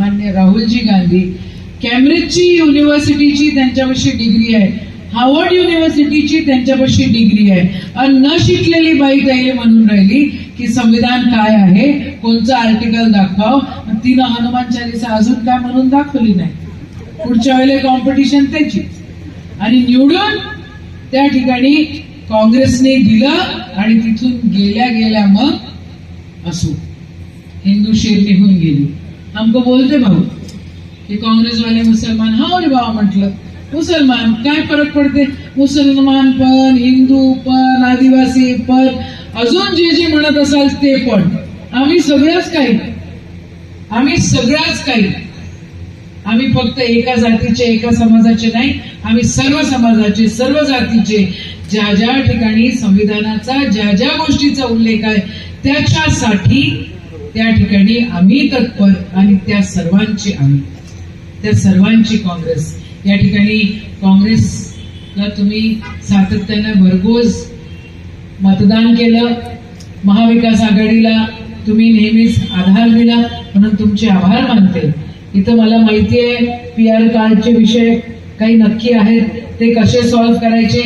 मान्य राहुलजी गांधी, कॅम्ब्रिजची युनिव्हर्सिटीची त्यांच्यापाशी डिग्री आहे, Harvard युनिव्हर्सिटीची त्यांच्यापाशी degree आहे, आणि न शिकलेली बाई त्याला म्हणून राहिली की संविधान काय आहे, कोणचं आर्टिकल दाखव, तिनं हनुमान चालीसा अजून काय म्हणून दाखवली नाही. पुढच्या वेळेला कॉम्पिटिशन त्याची. आणि निवडून त्या ठिकाणी काँग्रेसने दिलं आणि तिथून गेल्या गेल्या मग असो हिंदू शेर निघून गेली. हमको बोलते भाऊ की काँग्रेसवाले मुसलमान, हा रे बाबा म्हटलं मुसलमान काय फरक पडते, मुसलमान पण, हिंदू पण, आदिवासी पण, अजून जे जे म्हणत असाल ते पण, आम्ही सगळंच काही, आम्ही सगळंच काही. आम्ही फक्त एका जातीचे एका समाजाचे नाही, आम्ही सर्व समाजाचे सर्व जातीचे, ज्या ज्या ठिकाणी संविधानाचा ज्या ज्या गोष्टीचा उल्लेख आहे त्याच्यासाठी त्या ठिकाणी आम्ही तत्पर, आणि त्या सर्वांची आम्ही, त्या सर्वांची काँग्रेस. या ठिकाणी काँग्रेसला तुम्ही सातत्यानं भरघोस मतदान केलं, महाविकास आघाडीला तुम्ही नेहमीच आधार दिला, म्हणून तुमचे आभार मानते. इथं मला माहिती आहे PR कार्डचे विषय काही नक्की आहेत, ते कसे सॉल्व्ह करायचे